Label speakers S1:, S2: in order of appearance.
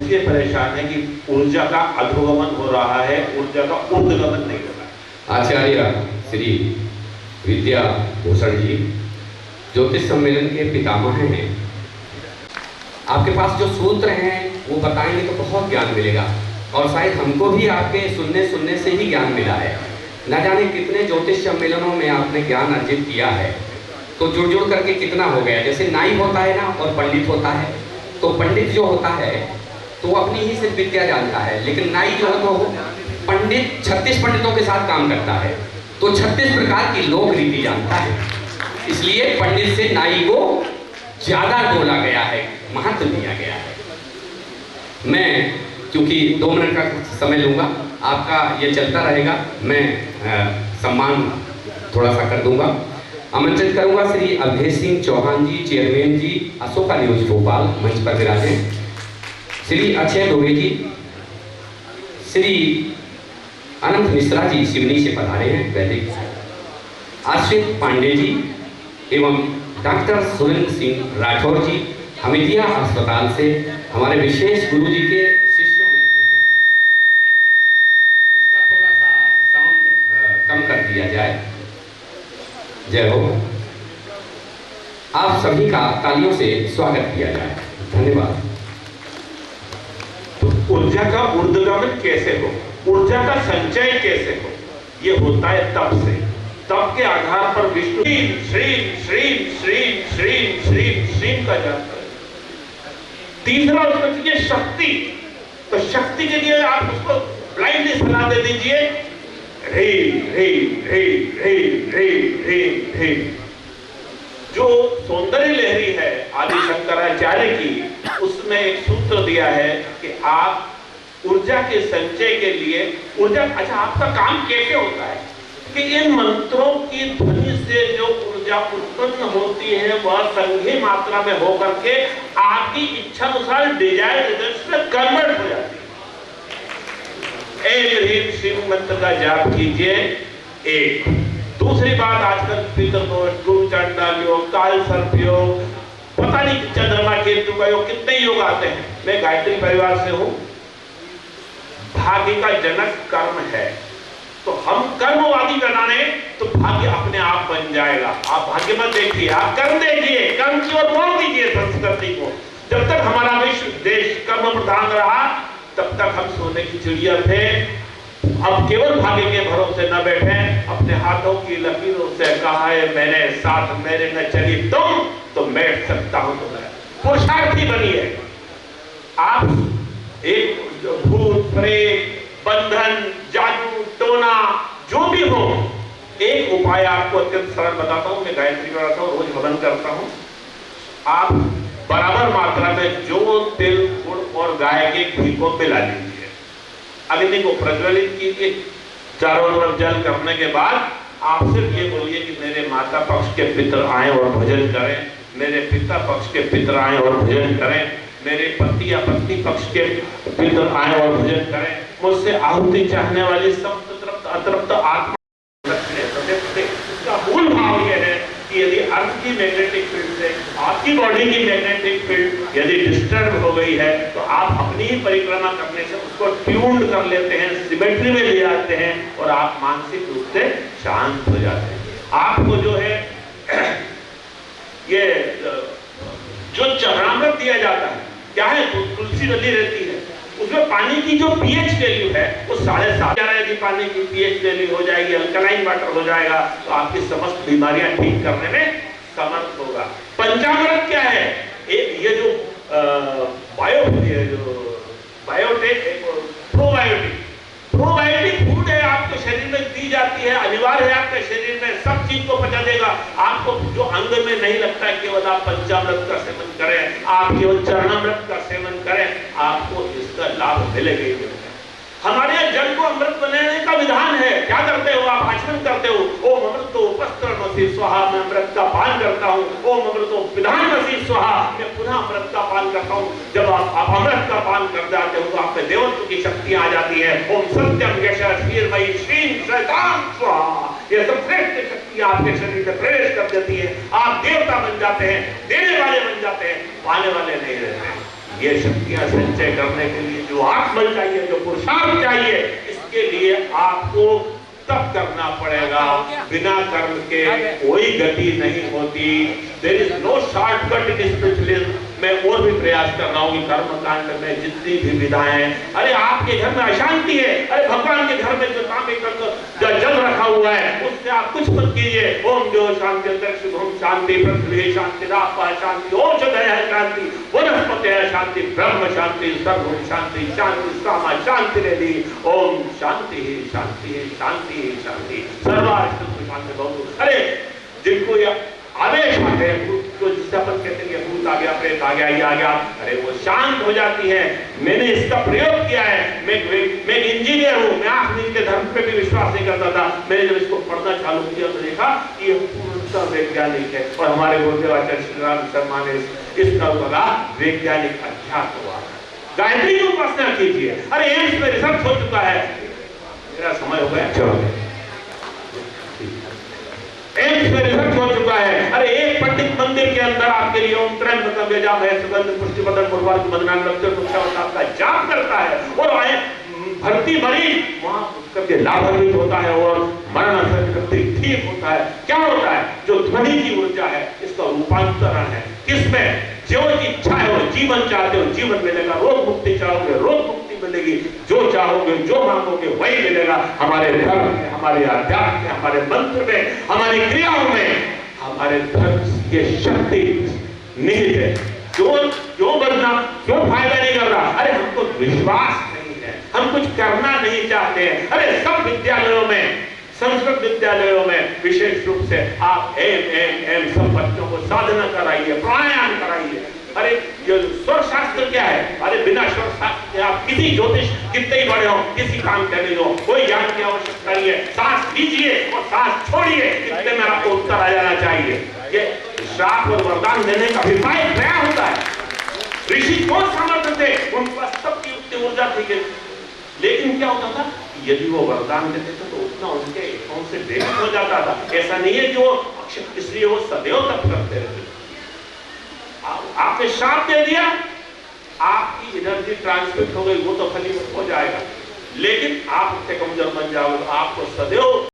S1: इसलिए परेशान है कि ऊर्जा का अधोगमन हो रहा है, ऊर्जा का ऊर्ध्वगमन नहीं हो रहा है।
S2: आचार्य श्री विद्या भूषण जी ज्योतिष सम्मेलन के पितामह हैं। आपके पास जो सूत्र हैं वो बताएंगे तो बहुत ज्ञान मिलेगा, और शायद हमको भी आपके सुनने से ही ज्ञान मिला है। न जाने कितने ज्योतिष सम्मेलनों में आपने ज्ञान अर्जित किया है, तो जुड़ करके कितना हो गया। जैसे नाई होता है ना और पंडित होता है, तो पंडित जो होता है तो वो अपनी ही सिर्फ विद्या जानता है, लेकिन नाई जो है तो पंडित 36 पंडितों के साथ काम करता है, तो 36 प्रकार की लोक रीति जानता है। इसलिए पंडित से नाई को ज्यादा बोला गया है, महत्व दिया गया है। मैं क्योंकि 2 मिनट का समय लूंगा, आपका ये चलता रहेगा, मैं सम्मान थोड़ा सा कर दूंगा। आमंत्रित करूंगा श्री अवधेश सिंह चौहान जी, चेयरमैन जी, अशोका न्यूज भोपाल, मंच पर विराजें। श्री अक्षय दुबे जी, श्री अनंत मिश्रा जी सिवनी से पधारे हैं, वैदिक आश्रित पांडे जी एवं डॉक्टर सुरेंद्र सिंह राठौर जी हमीदिया अस्पताल से हमारे विशेष गुरु जी के शिष्यों में से हैं। इसका थोड़ा सा साउंड कम कर दिया जाए। जय हो। आप सभी का तालियों से स्वागत किया जाए। धन्यवाद।
S1: तो ऊर्जा का ऊर्ध्वगमन कैसे हो, ऊर्जा का संचय कैसे हो, ये होता है तप से। तप के आधार पर विष्णु श्रीम श्रीम श्रीम श्रीम श्रीम श्रीम श्रीम का जाप करें। तीसरा उसको चाहिए शक्ति, तो शक्ति के लिए आप उसको ब्लाइंडली सलाह दे दीजिए, ह्रीम ह्रीम ह्रीम ह्रीम ह्रीम ह्रीम ह्रीम। जो सौंदर्य लहरी है आदि शंकराचार्य की, उसमें एक सूत्र दिया है कि आप ऊर्जा के संचय के लिए ऊर्जा, अच्छा आपका काम कैसे होता है कि इन मंत्रों की ध्वनि से जो ऊर्जा उत्पन्न होती है वह संघी मात्रा में होकर के आपकी इच्छा अनुसार डिजायर रिजल्ट्स में कन्वर्ट हो जाती है। एक ह्रीम श्रीम मंत्र का जाप कीजिए। एक दूसरी बात, आजकल पितृदोष, गुरु चांडाल योग, काल सर्प योग, पता नहीं चंद्रमा केतु का योग, कितने योग आते हैं। मैं गायत्री परिवार से हूं। भाग्य का जनक कर्म है, तो हम कर्मवादी बनाने तो भाग्य अपने आप बन जाएगा। आप भाग्य मत देखिए, आप कर्म देखिए, कर्म की ओर मोड़ दीजिए संस्कृति को। जब तक हमारा विश्व देश कर्म प्रधान रहा तब तक हम सोने की चिड़िया थे। अब केवल भाग्य के भरोसे न बैठे, अपने हाथों की लकीरों से कहा है मैंने, साथ मेरे न चली तुम तो बैठ सकता हूं तो मैं पुरुषार्थी बनिए। आप एक भूत प्रेत बंधन जादू टोना जो भी हो, एक उपाय आपको अत्यंत सरल बताता हूं। मैं गायत्री कराता हूं, रोज हवन करता हूं। आप बराबर मात्रा में जो तिल गुड़ और गाय के घी को मिला लीजिए, अग्नि को प्रज्वलित कीजिए, चारों तरफ जल करने के बाद आप सिर्फ ये बोलिए कि मेरे माता पक्ष के पितर आए और भोजन करें, मेरे पिता पक्ष के पितर आए और भोजन करें, मेरे पति या पत्नी पक्ष के पितर आए और भोजन करें, मुझसे आहुति चाहने वाली सब अतृप्त आत्मा। इसका मूल भाव यह है कि यदि अर्थ की मैग्नेटिक फील्ड से आपकी बॉडी की मैग्नेटिक फील्ड यदि डिस्टर्ब हो गई है, तो आप अपनी ही परिक्रमा करने से उसको ट्यून्ड कर लेते हैं, सिमेट्री में ले आते हैं और आप मानसिक रूप से शांत हो जाते हैं। आपको जो है ये जो चरणामृत दिया जाता है, क्या है, तुलसी डली रहती है, उसमें पानी की जो पीएच वैल्यू है वो 7.5 यदि पानी की पीएच वैल्यू हो जाएगी, अल्कलाइन वाटर हो जाएगा, तो आपकी समस्त बीमारियां ठीक करने में समर्थ होगा। पंचामृत क्या है, एक ये जो प्रोबायोटिक फूड है, आपके शरीर में दी जाती है, अनिवार्य है आपके शरीर में, सब चीज को पचा देगा। आपको जो अंग में नहीं लगता है, केवल आप पंचामृत का सेवन करें, आप केवल चरणामृत का सेवन करें, आपको इसका लाभ मिलेगा ही मिलेगा। हमारे यहाँ जल को अमृत बनाने का विधान है। क्या करते हो आप, आचमन करते हो, ओम अमृतो उपस्त्रमसि स्वाहा, मैं अमृत का पान करता हूँ, ओम अमृतो पिधानमसि स्वाहा, मैं पुनः अमृत का पान करता हूँ। जब आप अमृत का पान कर जाते हो तो आप में देवत्व की शक्ति आ जाती है। ओम सत्यम यशः श्रीर्मयी श्रीं शैतान स्वाहा, ये सब श्रेष्ठ शक्ति आपके शरीर में प्रवेश कर देती है। आप देवता बन जाते हैं, देने वाले बन जाते हैं, पाने वाले नहीं रहते। ये शक्तियां संचय करने के लिए जो आत्मबल चाहिए, जो पुरुषार्थ चाहिए, इसके लिए आपको तब करना पड़ेगा। बिना कर्म के कोई गति नहीं होती। There is no shortcut in spiritualism. मैं और भी प्रयास कर रहा हूँ कि कर्म कांड में जितनी भी विधाएं हैं, अरे आपके घर में अशांति है, अरे भगवान के घर में जो काम जल रखा हुआ है उससे आप कुछ मत कीजिए। ओम देव शांति अंतरिक्ष ओम शांति पृथ्वी शांति रापा शांति औषधय शांति वनस्पति शांति ब्रह्म शांति सर्व शांति शांति सामा शांति रेडी। ओम शांति ही शांति ही शांति ही शांति सर्वारिष्ट शांति बहुत। अरे जिनको ये आवेश आते हैं, तो जिसे अपन कहते हैं भूत आ गया, प्रेत आ गया, ये आ गया, अरे वो शांत हो जाती है। मैंने इसका प्रयोग किया है। मैं इंजीनियर हूँ, मैं आखिरी के धर्म पे भी विश्वास नहीं करता था। मैंने जब इसको पढ़ना चालू किया तो देखा कि ये पूर्णतः वैज्ञानिक है। और हमारे गुरुदेव आचार्य श्री राम शर्मा ने इसका बड़ा वैज्ञानिक अध्यात्म हुआ। गायत्री की उपासना कीजिए। अरे एम्स में रिसर्च हो चुका है। मेरा समय हो गया, चलो एम्स में रिसर्च हो चुका है। अरे एक पंडित मंदिर के अंदर आपके लिए ओम त्र्यंबकम यजामहे सुगंधिं पुष्टिवर्धनम् उर्वारुकम् मदनान् लक्ष्मण का जाप करता है और भर्ती मरीज वहां उसका लाभान्वित होता है और मरण ठीक होता है। क्या होता है? जो ध्वनि की ऊर्जा है इसका रूपांतरण है। किसमें? जो इच्छा है वो जीवन चाहते हो जीवन मिलेगा, रोग मुक्ति चाहोगे रोग मुक्ति मिलेगी, जो चाहोगे जो मांगोगे वही मिलेगा। हमारे धर्म में, हमारे अध्यात्म में, हमारे मंत्र में, हमारी क्रियाओं में हमारे धर्म की शक्ति निहित है। क्यों बनना, क्यों फायदा नहीं कर रहा? अरे हमको विश्वास नहीं है, हम कुछ करना नहीं चाहते हैं। अरे सब विद्यालयों में, संस्कृत विद्यालयों में विशेष रूप से आप एम सब बच्चों को साधना कराइए, प्राणायाम कराइए। अरे ये स्वर शास्त्र क्या है? अरे बिना स्वर शास्त्र के आप किसी ज्योतिष कितने ही बड़े हो, किसी काम के नहीं हो, कोई ज्ञान की आवश्यकता नहीं है। सांस लीजिए और सांस छोड़िए, इतने में आपको उत्तर आ जाना चाहिए। ये श्राप और वरदान देने का अभिप्राय क्या होता है? ऋषि कौन सामर्थ्य थे? उन पास सबकी उतनी ऊर्जा थी, लेकिन क्या होता था? यदि वो वरदान देते थे तो उतना उनके अकाउंट से डेबिट हो जाता था। ऐसा नहीं है कि वो, इसलिए वो सदैव तप करते रहते। आपने श्राप दे दिया, आपकी एनर्जी ट्रांसमिट हो गई, वो तो फलीभूत हो जाएगा, लेकिन आप उससे कमजोर बन जाओगे तो आपको सदैव